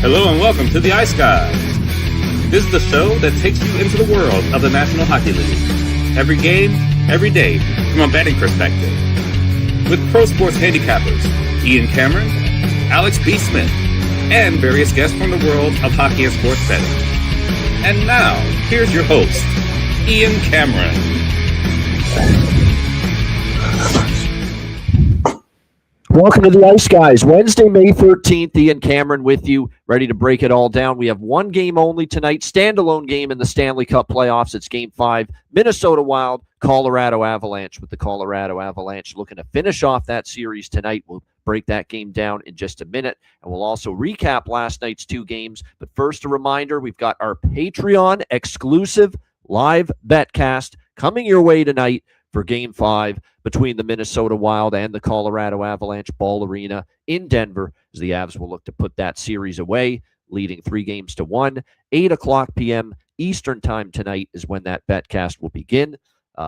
Hello and welcome to the Ice Guys. This is the show that takes you into the world of the National Hockey League. Every game, every day, from a betting perspective. With pro sports handicappers, Ian Cameron, Alex B. Smith, and various guests from the world of hockey and sports betting. And now, here's your host, Ian Cameron. Welcome to the Ice Guys. Wednesday, May 13th, Ian Cameron with you, ready to break it all down. We have one game only tonight, standalone game in the Stanley Cup playoffs. It's Game 5, Minnesota Wild, Colorado Avalanche, with the Colorado Avalanche looking to finish off that series tonight. We'll break that game down in just a minute, and we'll also recap last night's two games. But first, a reminder, we've got our Patreon exclusive live betcast coming your way tonight for Game 5 between the Minnesota Wild and the Colorado Avalanche, Ball Arena in Denver, as the Avs will look to put that series away, leading 3-1. 8 o'clock p.m. Eastern time tonight is when that betcast will begin.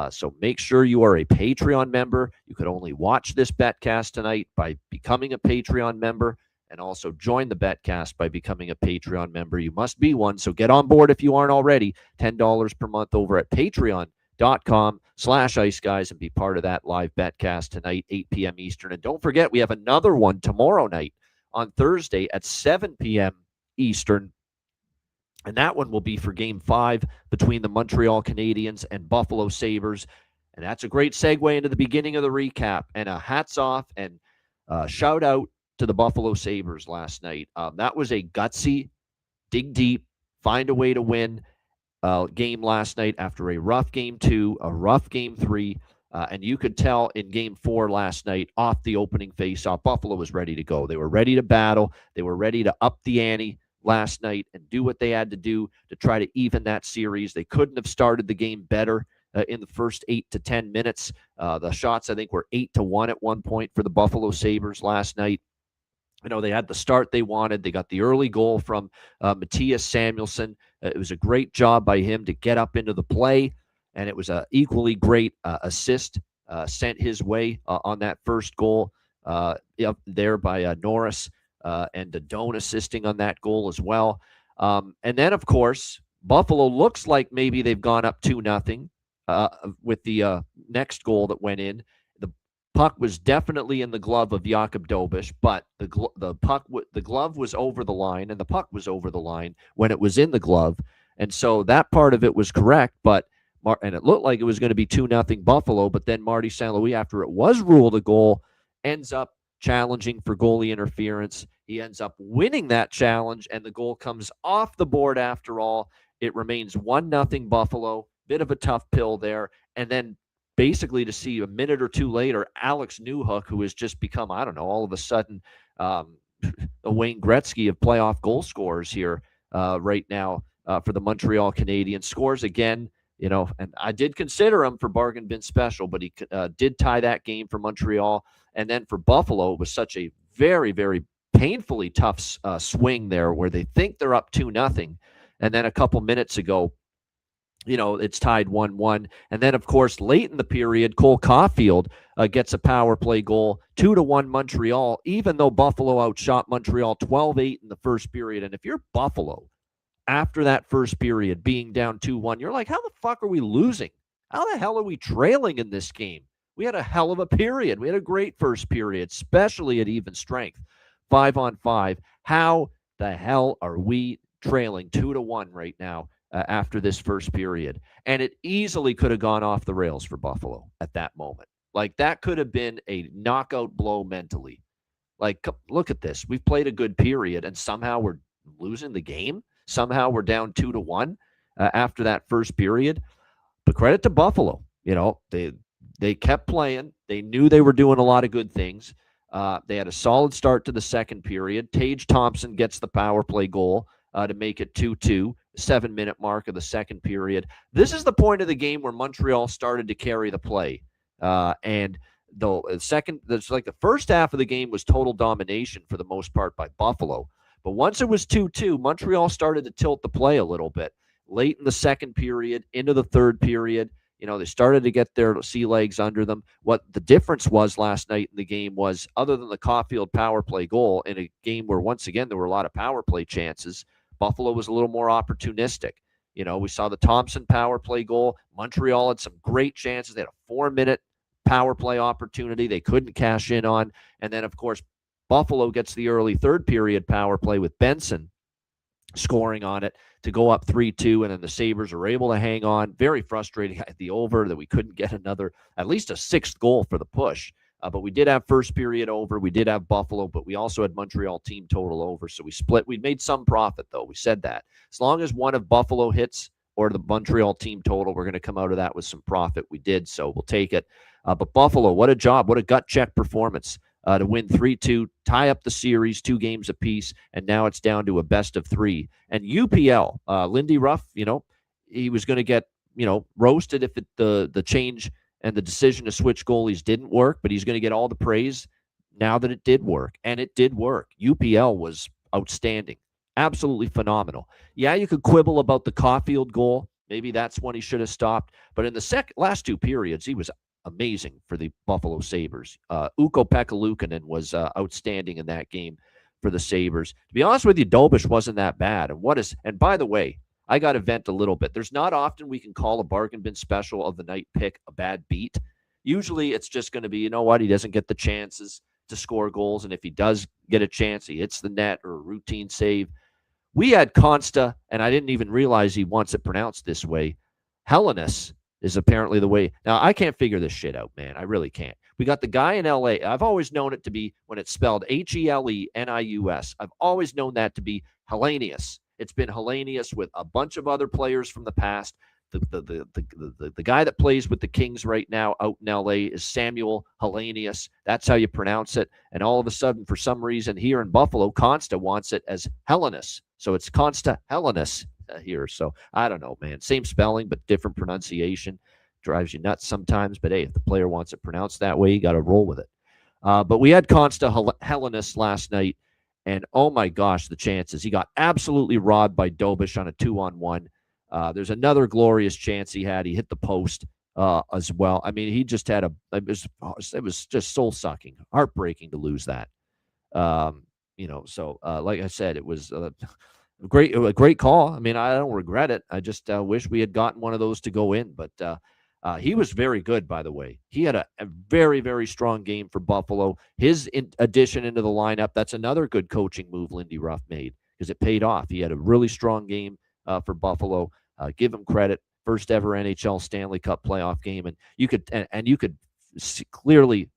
So make sure you are a Patreon member. You could only watch this betcast tonight by becoming a Patreon member, and also join the betcast by becoming a Patreon member. You must be one, so get on board if you aren't already. $10 per month over at patreon.com/Ice Guys and be part of that live betcast tonight, 8 p.m. Eastern. And don't forget, we have another one tomorrow night on Thursday at 7 p.m. Eastern. And that one will be for Game 5 between the Montreal Canadiens and Buffalo Sabres. And that's a great segue into the beginning of the recap. And a hats off and shout out to the Buffalo Sabres last night. That was a gutsy, dig deep, find a way to win game last night after a rough Game 2, a rough Game 3. And you could tell in Game 4 last night, off the opening faceoff, Buffalo was ready to go. They were ready to battle. They were ready to up the ante last night and do what they had to do to try to even that series. They couldn't have started the game better in the first 8 to 10 minutes. The shots, I think, were 8-1 at one point for the Buffalo Sabres last night. You know, they had the start they wanted. They got the early goal from Matthias Samuelsson. It was a great job by him to get up into the play, and it was an equally great assist sent his way on that first goal up there by Norris, and Doan assisting on that goal as well. And then, of course, Buffalo looks like maybe they've gone up 2-0 with the next goal that went in. The puck was definitely in the glove of Jakub Dobeš, but the glove was over the line, and the puck was over the line when it was in the glove. And so that part of it was correct, and it looked like it was going to be 2-0 Buffalo, but then Marty St. Louis, after it was ruled a goal, ends up challenging for goalie interference. He ends up winning that challenge, and the goal comes off the board after all. It remains 1-0 Buffalo. Bit of a tough pill there. And then basically to see a minute or two later, Alex Newhook, who has just become, I don't know, all of a sudden a Wayne Gretzky of playoff goal scorers here right now for the Montreal Canadiens, scores again. You know, and I did consider him for bargain bin special, but he did tie that game for Montreal. And then for Buffalo, it was such a very, very painfully tough swing there where they think they're up 2-0. And then a couple minutes ago, you know, it's tied 1-1. And then, of course, late in the period, Cole Caulfield gets a power play goal, 2-1 Montreal, even though Buffalo outshot Montreal 12-8 in the first period. And if you're Buffalo, after that first period being down 2-1, you're like, how the fuck are we losing? How the hell are we trailing in this game? We had a hell of a period. We had a great first period, especially at even strength, 5-on-5. How the hell are we trailing 2-1 right now after this first period? And it easily could have gone off the rails for Buffalo at that moment. Like, that could have been a knockout blow mentally. Like, look at this. We've played a good period, and somehow we're losing the game. Somehow we're down 2-1 after that first period. But credit to Buffalo. You know, they kept playing. They knew they were doing a lot of good things. They had a solid start to the second period. Tage Thompson gets the power play goal to make it 2-2, 7-minute mark of the second period. This is the point of the game where Montreal started to carry the play. And the first half of the game was total domination for the most part by Buffalo. But once it was 2-2, Montreal started to tilt the play a little bit. Late in the second period, into the third period, They started to get their sea legs under them. What the difference was last night in the game was, other than the Caulfield power play goal, in a game where, once again, there were a lot of power play chances, Buffalo was a little more opportunistic. We saw the Thompson power play goal. Montreal had some great chances. They had a 4-minute power play opportunity they couldn't cash in on. And then, of course, Buffalo gets the early third period power play with Benson scoring on it to go up 3-2, and then the Sabres are able to hang on. Very frustrating at the over that we couldn't get at least a sixth goal for the push. But we did have first period over. We did have Buffalo, but we also had Montreal team total over. So we split. We made some profit, though. We said that. As long as one of Buffalo hits or the Montreal team total, we're going to come out of that with some profit. We did, so we'll take it. But Buffalo, what a job. What a gut check performance to win 3-2, tie up the series, 2 games apiece, and now it's down to a best of 3. And UPL, Lindy Ruff, he was going to get, roasted if the change and the decision to switch goalies didn't work, but he's going to get all the praise now that it did work, and it did work. UPL was outstanding, absolutely phenomenal. Yeah, you could quibble about the Caulfield goal. Maybe that's when he should have stopped. But in the last 2 periods, he was amazing for the Buffalo Sabres. Ukko-Pekka Luukkonen was outstanding in that game for the Sabres. To be honest with you, Dobish wasn't that bad. And by the way, I got to vent a little bit. There's not often we can call a bargain bin special of the night pick a bad beat. Usually it's just going to be, he doesn't get the chances to score goals, and if he does get a chance, he hits the net or a routine save. We had Consta, and I didn't even realize he wants it pronounced this way. Hellenis is apparently the way. Now, I can't figure this shit out, man. I really can't. We got the guy in L.A. I've always known it to be, when it's spelled Helenius, I've always known that to be Hellenius. It's been Hellenius with a bunch of other players from the past. The guy that plays with the Kings right now out in L.A. is Samuel Hellenius. That's how you pronounce it. And all of a sudden, for some reason, here in Buffalo, Consta wants it as Hellenis. So it's Consta Hellenis here. So I don't know, man. Same spelling, but different pronunciation. Drives you nuts sometimes. But hey, if the player wants it pronounced that way, you got to roll with it. But we had Consta Hellenis last night. And oh my gosh, the chances. He got absolutely robbed by Dobish on a 2-on-1. There's another glorious chance he had. He hit the post as well. I mean, he just had it was just soul-sucking, heartbreaking to lose that. So like I said, it was a great call. I mean, I don't regret it. I just wish we had gotten one of those to go in. But he was very good, by the way. He had a very, very strong game for Buffalo. His addition into the lineup, that's another good coaching move Lindy Ruff made, because it paid off. He had a really strong game for Buffalo. Give him credit. First ever NHL Stanley Cup playoff game. And you could see clearly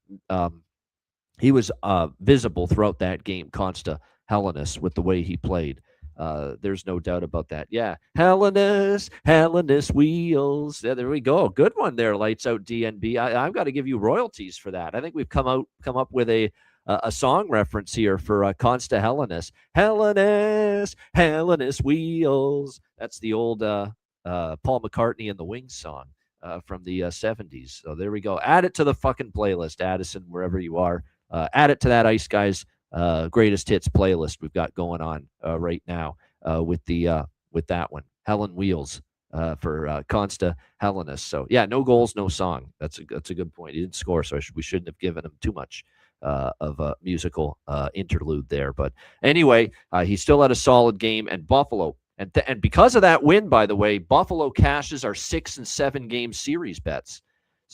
he was visible throughout that game, Consta Hellenis, with the way he played. There's no doubt about that. Yeah. Hellenis wheels. Yeah, there we go. Good one there, Lights Out DNB. I've got to give you royalties for that. I think we've come up with a song reference here for Consta Hellenis. Hellenis wheels. That's the old Paul McCartney and the Wings song from the 70s. So there we go. Add it to the fucking playlist, Addison, wherever you are. Add it to that Ice Guys greatest hits playlist we've got going on right now with that one. Helen Wheels for Consta Hellenis. So yeah, no goals, no song. That's a good point. He didn't score, so we shouldn't have given him too much of a musical interlude there. But anyway, he still had a solid game, and Buffalo. And because of that win, by the way, Buffalo cashes our 6 and 7 game series bets.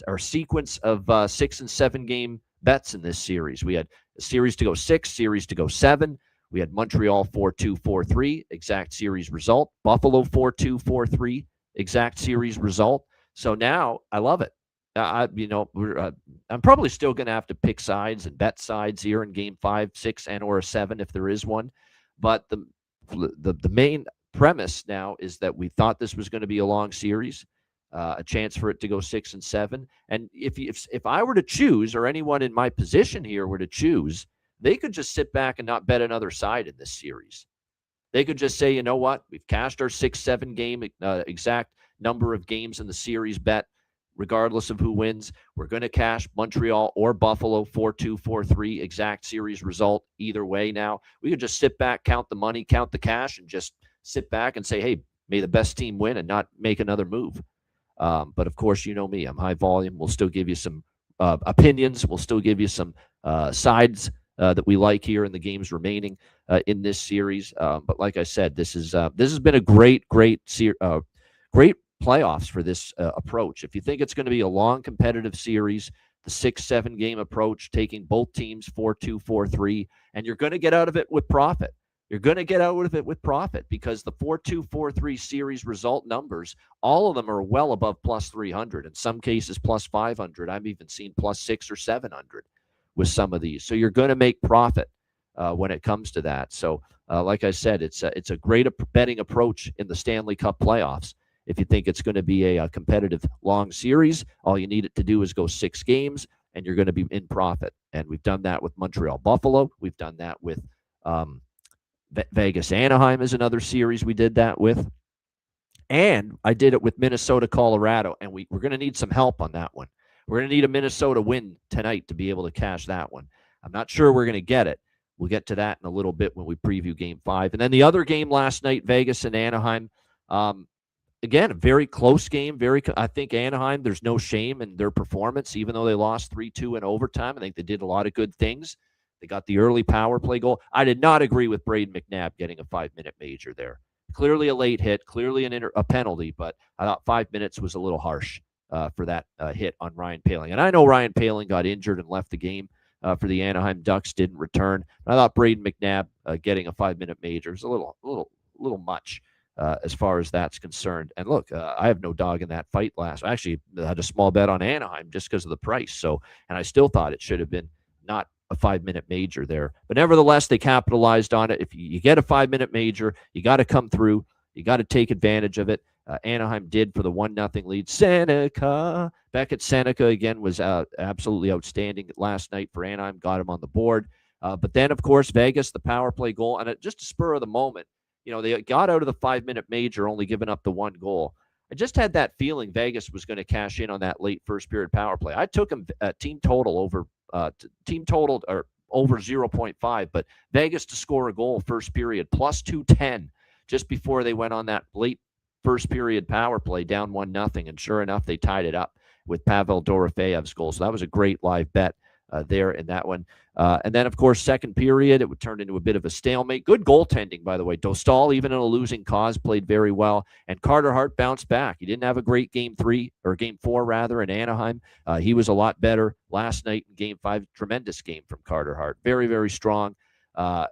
Our sequence of 6 and 7 game bets in this series. We had a series to go 6, series to go 7. We had Montreal 4-2, 4-3, exact series result. Buffalo 4-2, 4-3, exact series result. So now I love it. I'm probably still going to have to pick sides and bet sides here in game 5, 6, and or a 7 if there is one. But the main premise now is that we thought this was going to be a long series, a chance for it to go 6 and 7. And if I were to choose, or anyone in my position here were to choose, they could just sit back and not bet another side in this series. They could just say, you know what, we've cashed our 6-7 game exact number of games in the series bet, regardless of who wins. We're going to cash Montreal or Buffalo 4-2, 4-3 exact series result either way. Now we could just sit back, count the money, count the cash, and just sit back and say, hey, may the best team win and not make another move. But of course, you know me, I'm high volume. We'll still give you some opinions. We'll still give you some sides that we like here in the games remaining in this series. But like I said, this has been a great playoffs for this approach. If you think it's going to be a long competitive series, the 6-7 game approach, taking both teams 4-2, 4-3, and you're going to get out of it with profit. You're going to get out of it with profit because the 4-2, 4-3 series result numbers, all of them are well above plus 300. In some cases, plus 500. I've even seen plus 600 or 700 with some of these. So you're going to make profit when it comes to that. So, like I said, it's a great betting approach in the Stanley Cup playoffs. If you think it's going to be a competitive long series, all you need it to do is go 6 games, and you're going to be in profit. And we've done that with Montreal Buffalo. We've done that with Vegas Anaheim is another series we did that with. And I did it with Minnesota Colorado, and we're going to need some help on that one. We're going to need a Minnesota win tonight to be able to cash that one. I'm not sure we're going to get it. We'll get to that in a little bit when we preview Game 5. And then the other game last night, Vegas and Anaheim. Again, a very close game. I think Anaheim, there's no shame in their performance, even though they lost 3-2 in overtime. I think they did a lot of good things. They got the early power play goal. I did not agree with Braden McNabb getting a 5-minute major there. Clearly a late hit, clearly a penalty, but I thought 5 minutes was a little harsh for that hit on Ryan Poehling. And I know Ryan Poehling got injured and left the game for the Anaheim Ducks, didn't return. I thought Braden McNabb getting a 5-minute major is a little much. As far as that's concerned. And look, I have no dog in that fight I actually had a small bet on Anaheim just because of the price. So, and I still thought it should have been not a 5-minute major there. But nevertheless, they capitalized on it. If you get a 5-minute major, you got to come through. You got to take advantage of it. Anaheim did for the 1-0 lead. Beckett Seneca, again, was absolutely outstanding last night for Anaheim. Got him on the board. But then, of course, Vegas, the power play goal. And just a spur of the moment, they got out of the 5-minute major, only giving up the 1 goal. I just had that feeling Vegas was going to cash in on that late first period power play. I took them team total over 0.5, but Vegas to score a goal first period plus 210 just before they went on that late first period power play down 1-0, and sure enough, they tied it up with Pavel Dorofeyev's goal. So that was a great live bet there in that one. And then, of course, second period, it would turn into a bit of a stalemate. Good goaltending, by the way. Dostal, even in a losing cause, played very well. And Carter Hart bounced back. He didn't have a great game 4, rather, in Anaheim. He was a lot better last night in Game 5. Tremendous game from Carter Hart. Very, very strong.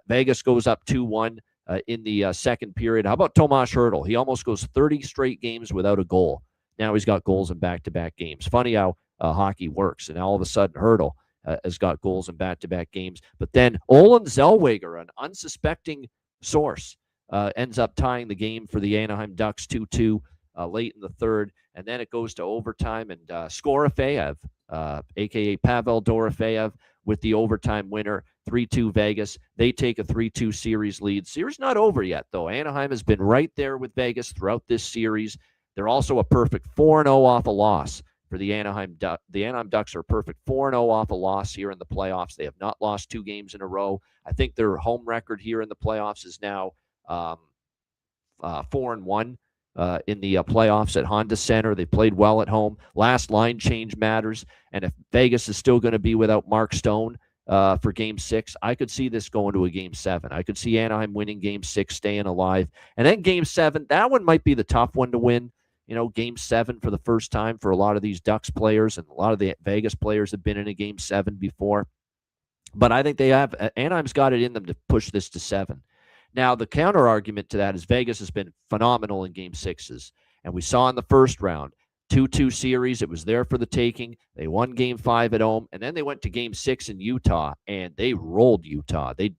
Vegas goes up 2-1 in the second period. How about Tomas Hertl? He almost goes 30 straight games without a goal. Now he's got goals in back-to-back games. Funny how hockey works. And all of a sudden, Hertl has got goals in back-to-back games. But then Olin Zellweger, an unsuspecting source, ends up tying the game for the Anaheim Ducks 2-2 late in the third. And then it goes to overtime, and Skorofeyev, a.k.a. Pavel Dorofeyev, with the overtime winner, 3-2 Vegas. They take a 3-2 series lead. Series not over yet, though. Anaheim has been right there with Vegas throughout this series. They're also a perfect 4-0 off a loss. For the Anaheim Ducks are a perfect 4-0 off a loss here in the playoffs. They have not lost 2 games in a row. I think their home record here in the playoffs is now 4-1 in the playoffs at Honda Center. They played well at home. Last line change matters. And if Vegas is still going to be without Mark Stone for Game 6, I could see this going to a Game 7. I could see Anaheim winning Game 6, staying alive. And then Game 7, that one might be the tough one to win. Game 7 for the first time for a lot of these Ducks players, and a lot of the Vegas players have been in a Game 7 before. But I think Anaheim's got it in them to push this to 7. Now, the counter argument to that is Vegas has been phenomenal in Game 6s. And we saw in the first round, 2-2 series, it was there for the taking. They won Game 5 at home, and then they went to Game 6 in Utah, and they rolled Utah. They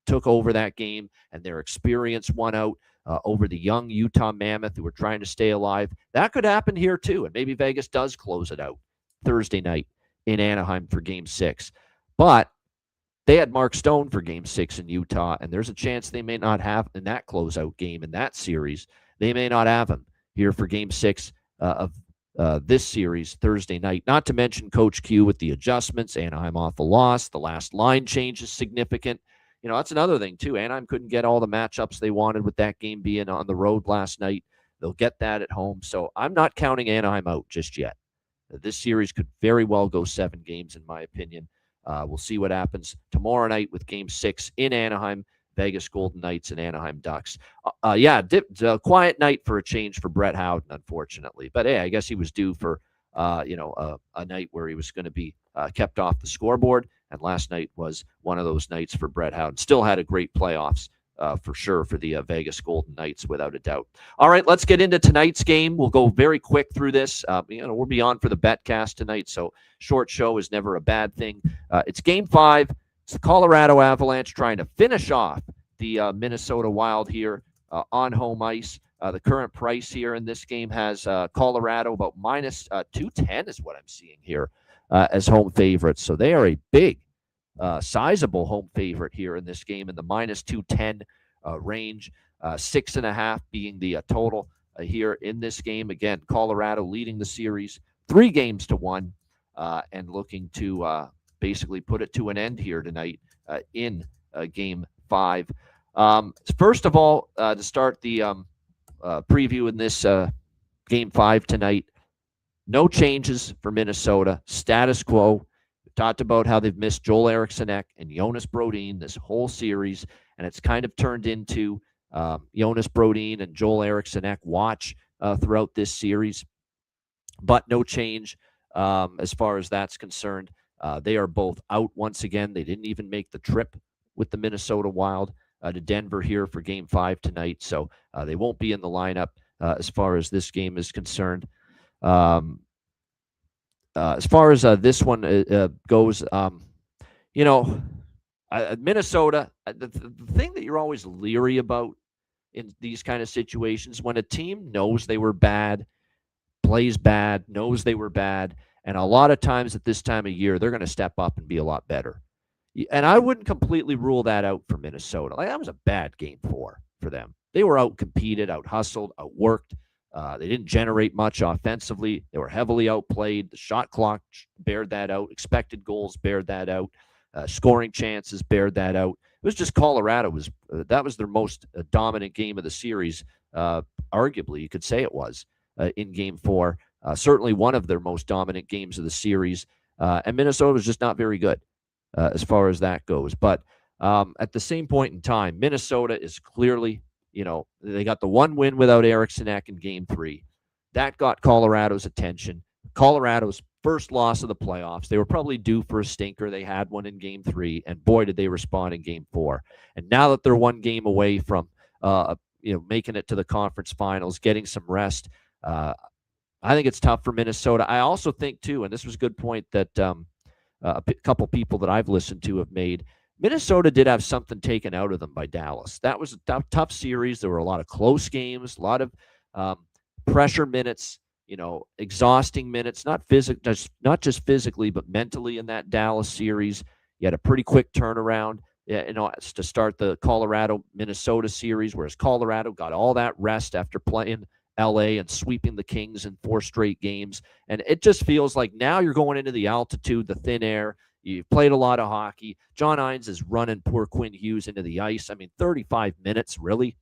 took over that game, and their experience won out over the young Utah Mammoth who were trying to stay alive. That could happen here too, and maybe Vegas does close it out Thursday night in Anaheim for Game 6. But they had Mark Stone for Game 6 in Utah, and there's a chance they may not have in that closeout game in that series. They may not have him here for Game 6 of this series Thursday night. Not to mention Coach Q with the adjustments, Anaheim off a loss. The last line change is significant. That's another thing, too. Anaheim couldn't get all the matchups they wanted with that game being on the road last night. They'll get that at home. So I'm not counting Anaheim out just yet. This series could very well go 7 games, in my opinion. We'll see what happens tomorrow night with Game 6 in Anaheim, Vegas Golden Knights and Anaheim Ducks. A quiet night for a change for Brett Howden, unfortunately. But hey, I guess he was due for a night where he was going to be kept off the scoreboard. And last night was one of those nights for Brett Howden. Still had a great playoffs for sure for the Vegas Golden Knights, without a doubt. All right, let's get into tonight's game. We'll go very quick through this. We'll be on for the betcast tonight, so short show is never a bad thing. It's Game 5. It's the Colorado Avalanche trying to finish off the Minnesota Wild here on home ice. The current price here in this game has Colorado about minus 210 is what I'm seeing here as home favorites. So they are a big, sizable home favorite here in this game in the minus 210 range. 6.5 being the total here in this game. Again, Colorado leading the series 3-1 and looking to basically put it to an end here tonight in Game 5. First of all, to start the preview in this Game 5 tonight, no changes for Minnesota. Status quo. We talked about how they've missed Joel Eriksson and Jonas Brodin this whole series, and it's kind of turned into Jonas Brodin and Joel Eriksson watch throughout this series. But no change as far as that's concerned. They are both out once again. They didn't even make the trip with the Minnesota Wild to Denver here for Game 5 tonight, so they won't be in the lineup as far as this game is concerned. As far as this one goes, Minnesota, the thing that you're always leery about in these kind of situations, when a team knows they were bad, plays bad, knows they were bad, and a lot of times at this time of year, they're going to step up and be a lot better. And I wouldn't completely rule that out for Minnesota. That was a bad Game 4 for them. They were out-competed, out-hustled, out-worked. They didn't generate much offensively. They were heavily outplayed. The shot clock bared that out. Expected goals bared that out. Scoring chances bared that out. It was just Colorado. That was their most dominant game of the series. Arguably, you could say it was in Game 4. Certainly one of their most dominant games of the series. And Minnesota was just not very good as far as that goes. But at the same point in time, Minnesota is clearly, they got the one win without Eriksson in Game 3. That got Colorado's attention. Colorado's first loss of the playoffs. They were probably due for a stinker. They had one in Game 3, and boy, did they respond in Game 4. And now that they're one game away from, making it to the conference finals, getting some rest, I think it's tough for Minnesota. I also think, too, and this was a good point that a couple people that I've listened to have made, Minnesota did have something taken out of them by Dallas. That was a tough series. There were a lot of close games, a lot of pressure minutes, exhausting minutes, not just physically, but mentally in that Dallas series. You had a pretty quick turnaround, to start the Colorado-Minnesota series, whereas Colorado got all that rest after playing LA and sweeping the Kings in 4 straight games. And it just feels like now you're going into the altitude, the thin air. You've played a lot of hockey. John Hines is running poor Quinn Hughes into the ice. 35 minutes, really?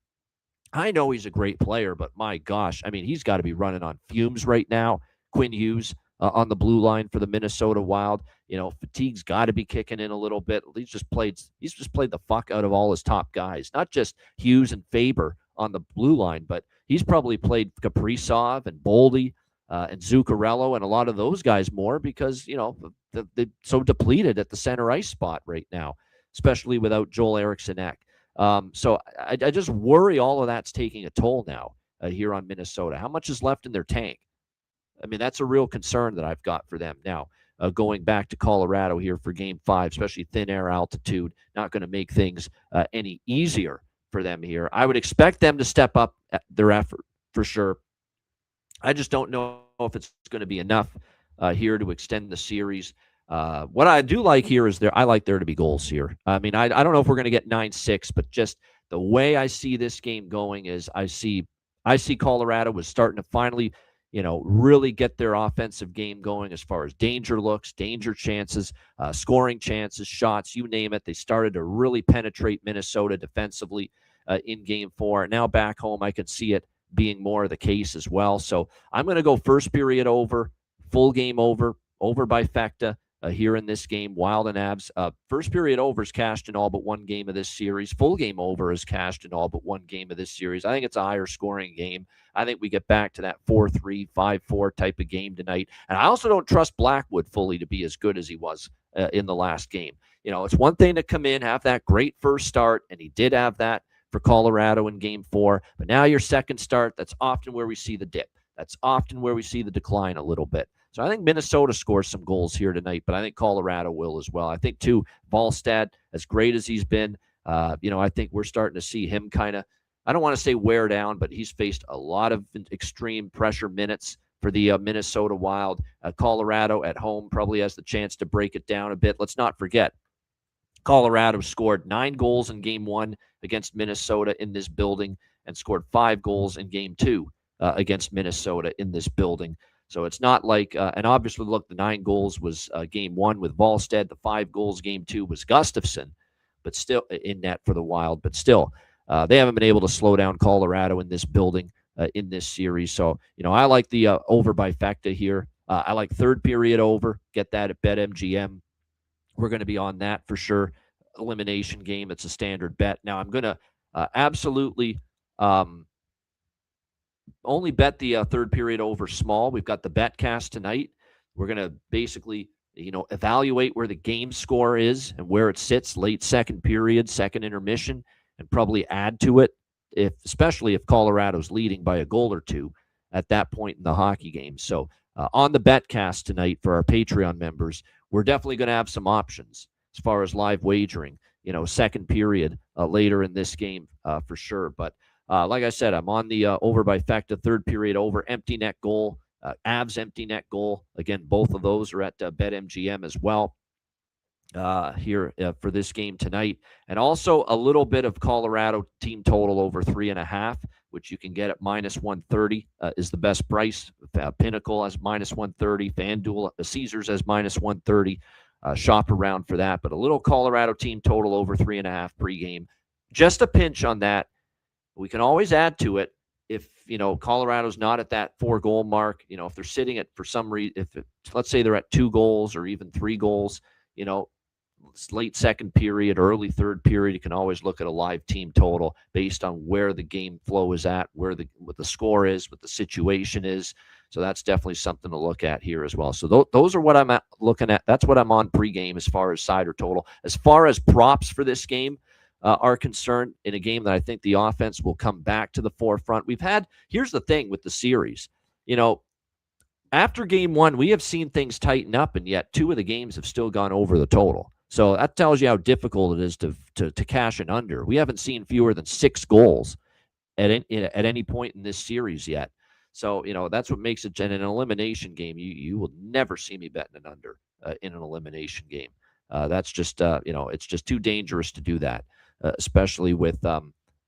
I know he's a great player, but my gosh, he's got to be running on fumes right now. Quinn Hughes on the blue line for the Minnesota Wild. Fatigue's got to be kicking in a little bit. He's just played the fuck out of all his top guys, not just Hughes and Faber on the blue line, but he's probably played Kaprizov and Boldy and Zuccarello and a lot of those guys more because, they're so depleted at the center ice spot right now, especially without Joel Eriksson. So I just worry all of that's taking a toll now here on Minnesota. How much is left in their tank? That's a real concern that I've got for them now. Going back to Colorado here for Game 5, especially thin air altitude, not going to make things any easier for them here. I would expect them to step up their effort for sure. I just don't know if it's going to be enough here to extend the series. What I do like here is I like there to be goals here. I don't know if we're going to get 9-6, but just the way I see this game going is I see Colorado was starting to finally, really get their offensive game going as far as danger looks, danger chances, scoring chances, shots, you name it. They started to really penetrate Minnesota defensively in Game 4. Now back home, I can see it being more of the case as well. So I'm going to go first period over, full game over by Fecta here in this game. Wild and Avs. First period over is cashed in all but one game of this series. Full game over is cashed in all but one game of this series. I think it's a higher scoring game. I think we get back to that 4-3, 5-4 type of game tonight. And I also don't trust Blackwood fully to be as good as he was in the last game. It's one thing to come in, have that great first start, and he did have that for Colorado in Game 4. But now your second start, that's often where we see the dip. That's often where we see the decline a little bit. So I think Minnesota scores some goals here tonight, but I think Colorado will as well. I think, too, Wallstad, as great as he's been, I think we're starting to see him kind of, I don't want to say wear down, but he's faced a lot of extreme pressure minutes for the Minnesota Wild. Colorado at home probably has the chance to break it down a bit. Let's not forget, Colorado scored 9 goals in Game 1 against Minnesota in this building and scored 5 goals in Game 2 against Minnesota in this building. So it's not like, and obviously, look, the 9 goals was Game 1 with Wallstead. The 5 goals Game 2 was Gustafsson, but still in net for the Wild. But still, they haven't been able to slow down Colorado in this building in this series. So, I like the over by Fecta here. I like third period over. Get that at BetMGM. We're going to be on that for sure. Elimination game. It's a standard bet. Now, I'm going to absolutely only bet the third period over small. We've got the betcast tonight. We're going to basically, evaluate where the game score is and where it sits late second period, second intermission, and probably add to it, especially if Colorado's leading by a goal or two at that point in the hockey game. So on the betcast tonight for our Patreon members, we're definitely going to have some options as far as live wagering, second period later in this game for sure. But like I said, I'm on the over by Fecta, third period over, empty net goal, Avs empty net goal. Again, both of those are at BetMGM as well here for this game tonight. And also a little bit of Colorado team total over 3.5, which you can get at -130 is the best price. Pinnacle as -130, FanDuel, Caesars as -130. Shop around for that. But a little Colorado team total over 3.5 pregame. Just a pinch on that. We can always add to it if, Colorado's not at that 4-goal mark. If they're sitting at, for some reason, let's say they're at 2 goals or even 3 goals, it's late second period, early third period, you can always look at a live team total based on where the game flow is at, what the score is, what the situation is. So that's definitely something to look at here as well. So those are what I'm looking at. That's what I'm on pregame as far as side or total. As far as props for this game are concerned, in a game that I think the offense will come back to the forefront. Here's the thing with the series, after Game 1, we have seen things tighten up, and yet 2 of the games have still gone over the total. So that tells you how difficult it is to cash an under. We haven't seen fewer than 6 goals at any point in this series yet. So, that's what makes it in an elimination game. You will never see me betting an under in an elimination game. That's just, it's just too dangerous to do that, especially with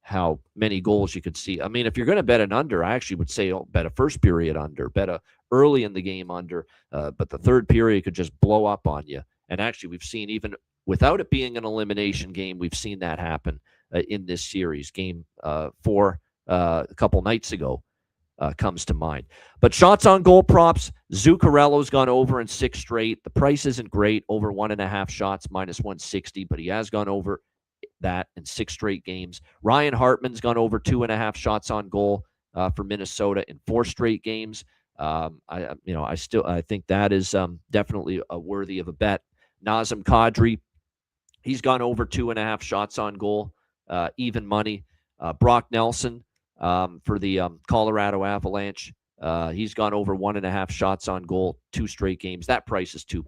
how many goals you could see. I mean, if you're going to bet an under, I actually would say bet a first period under, bet a early in the game under, but the third period could just blow up on you. And actually, we've seen, even without it being an elimination game, we've seen that happen in this series. Game 4 a couple nights ago comes to mind. But shots on goal props, Zuccarello's gone over in 6 straight. The price isn't great, over 1.5 shots, -160, but he has gone over that in 6 straight games. Ryan Hartman's gone over 2.5 shots on goal for Minnesota in 4 straight games. I think that is definitely worthy of a bet. Nazem Kadri, he's gone over 2.5 shots on goal, even money. Brock Nelson for the Colorado Avalanche, he's gone over 1.5 shots on goal, 2 straight games. That price is too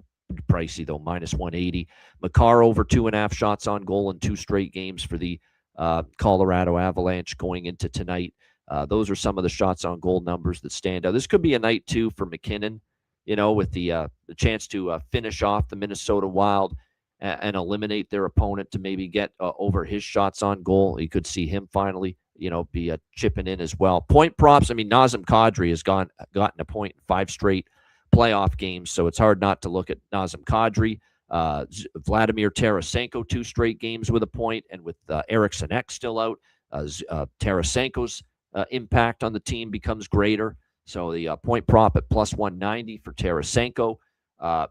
pricey though, -180. Makar over 2.5 shots on goal in 2 straight games for the Colorado Avalanche going into tonight. Those are some of the shots on goal numbers that stand out. This could be a night too for McKinnon, with the chance to finish off the Minnesota Wild and eliminate their opponent to maybe get over his shots on goal. You could see him finally, be chipping in as well. Point props. I mean, Nazem Kadri has gotten a point in 5 straight playoff games, so it's hard not to look at Nazem Kadri. Vladimir Tarasenko, 2 straight games with a point, and with Eriksson Ek still out, Tarasenko's impact on the team becomes greater. So the point prop at plus 190 for Tarasenko.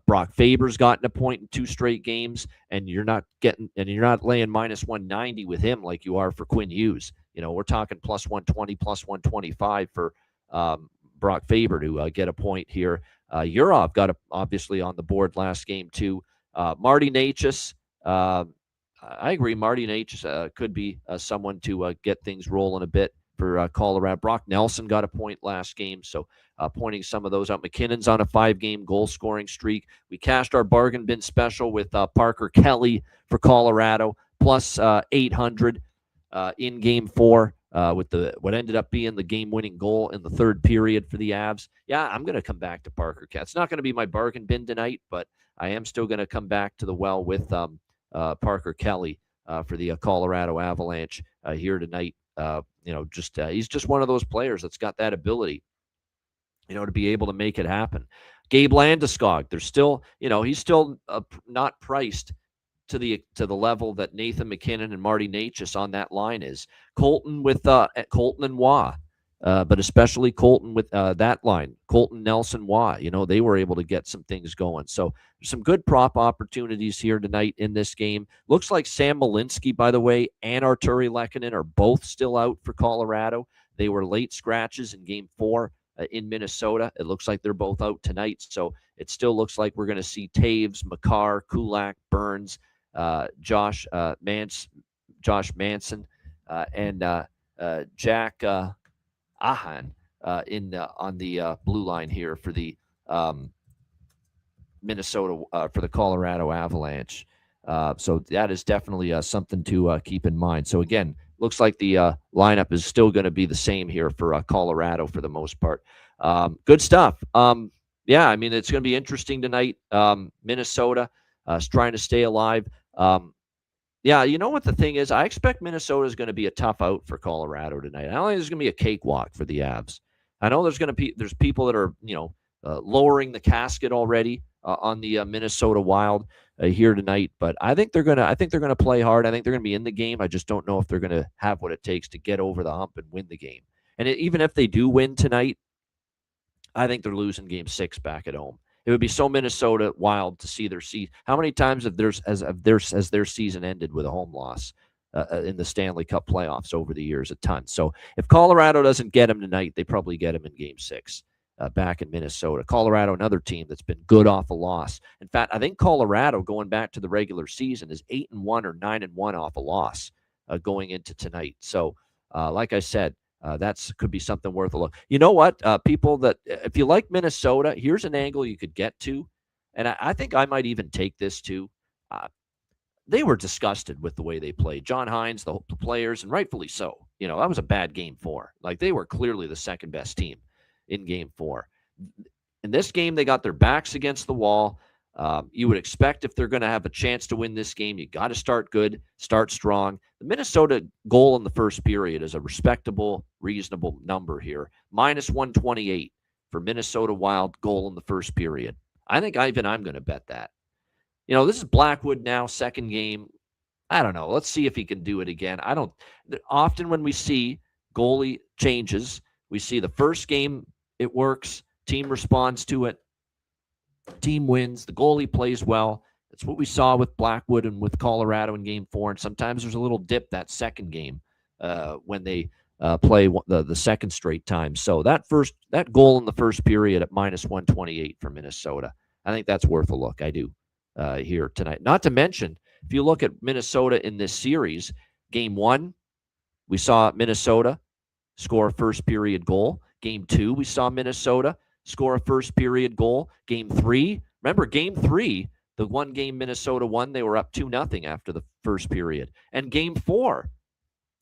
Brock Faber's gotten a point in 2 straight games, and you're not laying minus 190 with him like you are for Quinn Hughes. We're talking plus 120, plus 125 for Brock Faber to get a point here. Yurov got obviously on the board last game too. Marty Necas, I agree. Marty Necas could be someone to get things rolling a bit for Colorado. Brock Nelson got a point last game, so pointing some of those out. McKinnon's on a 5-game goal-scoring streak. We cashed our bargain bin special with Parker Kelly for Colorado, plus 800 in Game 4 with what ended up being the game-winning goal in the 3rd period for the Avs. Yeah, I'm going to come back to Parker Kelly. It's not going to be my bargain bin tonight, but I am still going to come back to the well with Parker Kelly for the Colorado Avalanche here tonight. He's just one of those players that's got that ability, to be able to make it happen. Gabe Landeskog, there's still, he's still not priced to the level that Nathan McKinnon and Marty Necas on that line is. Colton and Waugh, but especially Colton with that line. Colton, Nelson, Waugh, they were able to get some things going. So there's some good prop opportunities here tonight in this game. Looks like Sam Malinsky, by the way, and Arturi Lehkonen are both still out for Colorado. They were late scratches in Game 4 in Minnesota. It looks like they're both out tonight. So it still looks like we're going to see Taves, Makar, Kulak, Burns, Josh Manson, and Jack Ahan on the blue line here for the Minnesota for the Colorado Avalanche. So that is definitely something to keep in mind. So again, looks like the lineup is still going to be the same here for Colorado for the most part. Good stuff. Yeah, I mean, it's going to be interesting tonight. Minnesota is trying to stay alive. Yeah, you know what the thing is? I expect Minnesota is going to be a tough out for Colorado tonight. I don't think there's going to be a cakewalk for the Avs. I know there's people that are lowering the casket already on the Minnesota Wild here tonight, but I think they're gonna play hard. I think they're gonna be in the game. I just don't know if they're gonna have what it takes to get over the hump and win the game. And even if they do win tonight, I think they're losing Game 6 back at home. It would be so Minnesota Wild to see their season. How many times have their season ended with a home loss in the Stanley Cup playoffs over the years? A ton. So if Colorado doesn't get them tonight, they probably get them in Game 6 back in Minnesota. Colorado, another team that's been good off a loss. In fact, I think Colorado, going back to the regular season, is 8-1 or 9-1 off a loss going into tonight. So, like I said, could be something worth a look. You know what? People that, if you like Minnesota, here's an angle you could get to. And I think I might even take this too. They were disgusted with the way they played. John Hines, the players, and rightfully so. That was a bad Game 4. Like, they were clearly the second best team in Game 4. In this game, they got their backs against the wall. You would expect if they're going to have a chance to win this game, you got to start good, start strong. The Minnesota goal in the first period is a respectable, reasonable number here. Minus 128 for Minnesota Wild goal in the first period. I think I'm going to bet that. This is Blackwood now, second game. I don't know. Let's see if he can do it again. Often when we see goalie changes, we see the first game, it works. Team responds to it. Team wins. The goalie plays well. That's what we saw with Blackwood and with Colorado in Game 4. And sometimes there's a little dip that second game when they play the second straight time. So that goal in the first period at minus 128 for Minnesota, I think that's worth a look. I do here tonight. Not to mention, if you look at Minnesota in this series, Game 1, we saw Minnesota score a first period goal. Game 2, we saw Minnesota score a first period goal. Game 3, remember Game 3, the one game Minnesota won, they were up 2-0 after the first period. And Game 4,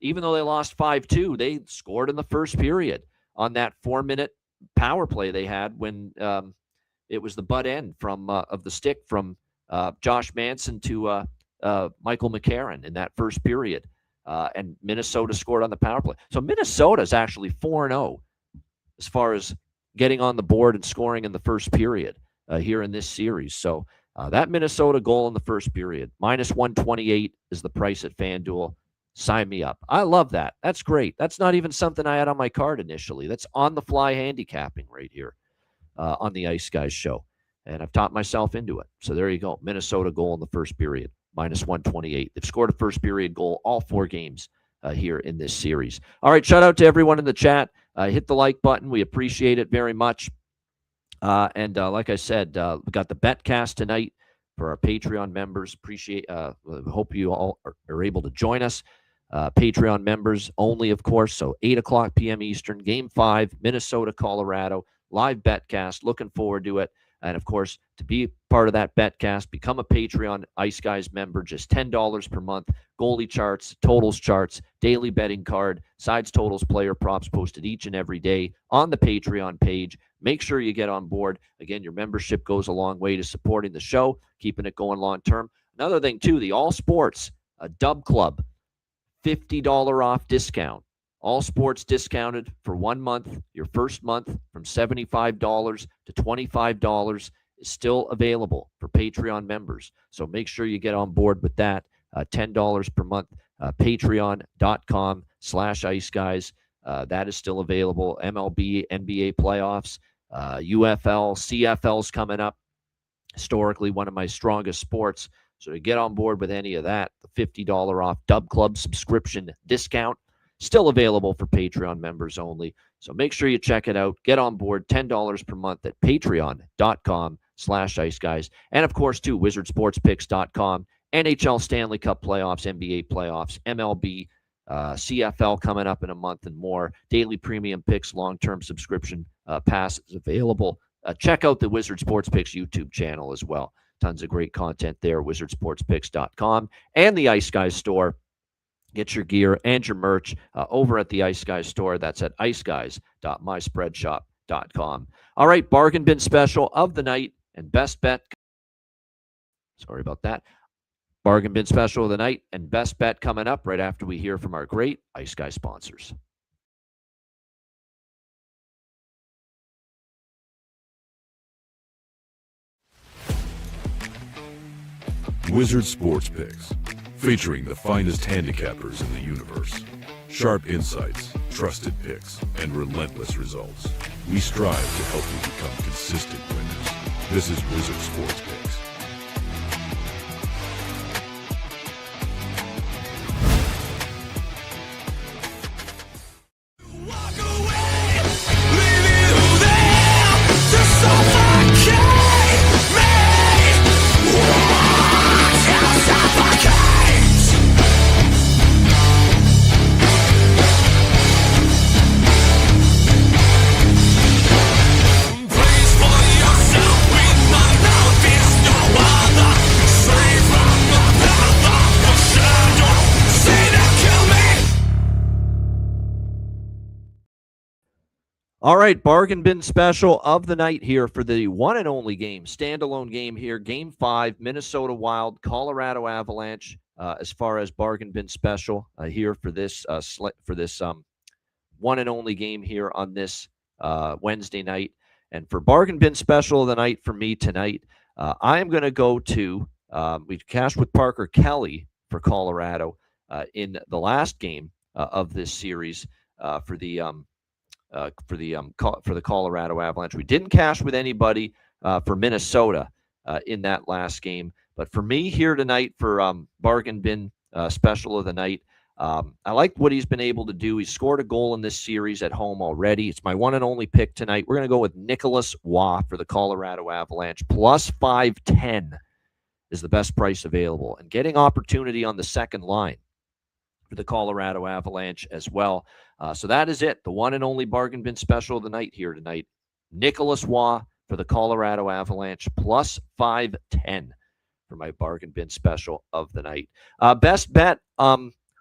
even though they lost 5-2, they scored in the first period on that 4-minute power play they had when it was the butt end of the stick from Josh Manson to Michael McCarron in that first period. And Minnesota scored on the power play. So Minnesota is actually 4-0 as far as getting on the board and scoring in the first period here in this series. So that Minnesota goal in the first period, minus 128 is the price at FanDuel. sign me up. I love that. That's great. That's not even something I had on my card initially. That's on the fly handicapping right here on the Ice Guys show. And I've taught myself into it. So there you go. Minnesota goal in the first period, -128. They've scored a first period goal all 4 games here in this series. All right, shout out to everyone in the chat. Hit the like button. We appreciate it very much. And like I said, we got the Betcast tonight for our Patreon members. Hope you all are able to join us. Patreon members only, of course. So 8 o'clock p.m. Eastern, Game 5, Minnesota, Colorado, live Betcast. Looking forward to it. And, of course, to be part of that Betcast, become a Patreon Ice Guys member, just $10 per month. Goalie charts, totals charts, daily betting card, sides, totals, player props posted each and every day on the Patreon page. Make sure you get on board. Again, your membership goes a long way to supporting the show, keeping it going long term. Another thing, too, the All Sports Dub Club, $50 off discount. All sports discounted for 1 month. Your first month from $75 to $25 is still available for Patreon members. So make sure you get on board with that. $10 per month. Patreon.com/Ice Guys. That is still available. MLB, NBA playoffs, UFL, CFL's coming up. Historically, one of my strongest sports. So to get on board with any of that, the $50 off Dub Club subscription discount, still available for Patreon members only. So make sure you check it out. Get on board, $10 per month at patreon.com/Ice Guys. And of course, too, wizardsportspicks.com, NHL Stanley Cup playoffs, NBA playoffs, MLB, CFL coming up in a month and more. Daily premium picks, long-term subscription passes available. Check out the Wizard Sports Picks YouTube channel as well. Tons of great content there, wizardsportspicks.com, and the Ice Guys store. Get your gear and your merch over at the Ice Guys store. That's at iceguys.myspreadshop.com. All right, bargain bin special of the night and best bet. Sorry about that. Bargain bin special of the night and best bet coming up right after we hear from our great Ice Guys sponsors. Wizard Sports Picks, featuring the finest handicappers in the universe. Sharp insights, trusted picks, and relentless results. We strive to help you become consistent winners. This is Wizard Sports Picks. All right, bargain bin special of the night here for the one and only game, standalone game here, Game 5, Minnesota Wild, Colorado Avalanche. As far as bargain bin special here for this one and only game here on this Wednesday night, and for bargain bin special of the night for me tonight, I am going to go to we cashed with Parker Kelly for Colorado in the last game of this series for the Colorado Avalanche. We didn't cash with anybody for Minnesota in that last game. But for me here tonight for bargain bin special of the night, I like what he's been able to do. He scored a goal in this series at home already. It's my one and only pick tonight. We're going to go with Nicholas Waugh for the Colorado Avalanche. Plus 510 is the best price available. And getting opportunity on the second line for the Colorado Avalanche as well. So that is it. The one and only bargain bin special of the night here tonight. Nicholas Waugh for the Colorado Avalanche. Plus 510 for my bargain bin special of the night. Best bet.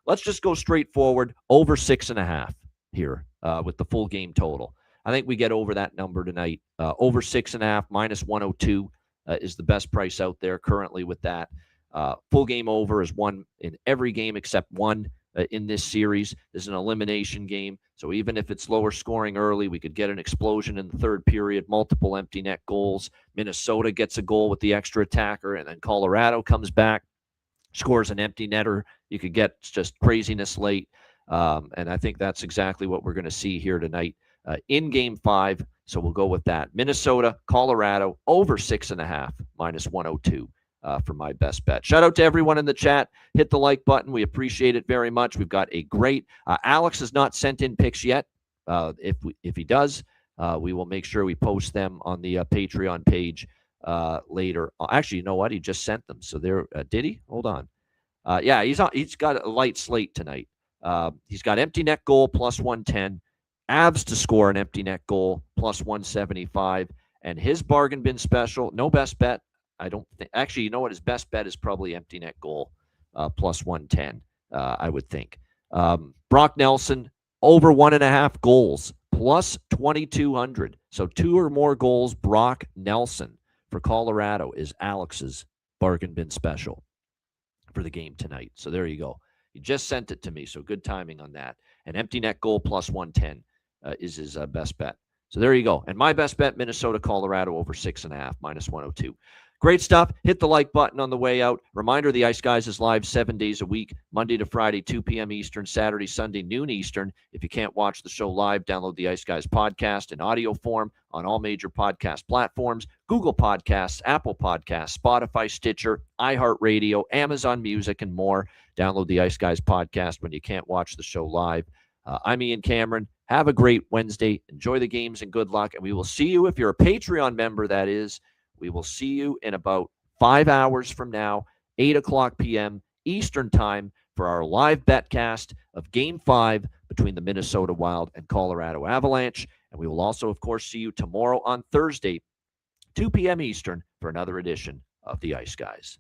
Let's just go straight forward. Over 6.5 here with the full game total. I think we get over that number tonight. Over 6.5 -102 is the best price out there currently with that. Full game over is won in every game except one in this series. This is an elimination game. So even if it's lower scoring early, we could get an explosion in the third period, multiple empty net goals. Minnesota gets a goal with the extra attacker, and then Colorado comes back. scores an empty netter. You could get just craziness late. And I think that's exactly what we're going to see here tonight in Game 5. So we'll go with that. Minnesota, Colorado, over 6.5, minus 102 for my best bet. Shout out to everyone in the chat. Hit the like button. We appreciate it very much. We've got a great Alex has not sent in picks yet. If he does, we will make sure we post them on the Patreon page later. Actually, you know what? He just sent them. So there, did he? Hold on. Yeah, he's got a light slate tonight. He's got empty net goal plus 110, Avs to score an empty net goal plus 175, and his bargain bin special, no best bet. I don't think. Actually, you know what? His best bet is probably empty net goal plus 110. I would think. Brock Nelson over 1.5 goals plus 2,200. So 2 or more goals. Brock Nelson for Colorado is Alex's bargain bin special for the game tonight. So there you go. He just sent it to me, so good timing on that. An empty net goal plus 110 is his best bet. So there you go. And my best bet, Minnesota, Colorado over 6.5, minus 102. Great stuff. Hit the like button on the way out. Reminder, the Ice Guys is live 7 days a week, Monday to Friday, 2 p.m. Eastern, Saturday, Sunday, noon Eastern. If you can't watch the show live, download the Ice Guys podcast in audio form on all major podcast platforms, Google Podcasts, Apple Podcasts, Spotify, Stitcher, iHeartRadio, Amazon Music, and more. Download the Ice Guys podcast when you can't watch the show live. I'm Ian Cameron. Have a great Wednesday. Enjoy the games and good luck. And we will see you, if you're a Patreon member, that is, we will see you in about 5 hours from now, 8 o'clock p.m. Eastern time for our live betcast of Game 5 between the Minnesota Wild and Colorado Avalanche. And we will also, of course, see you tomorrow on Thursday, 2 p.m. Eastern for another edition of the Ice Guys.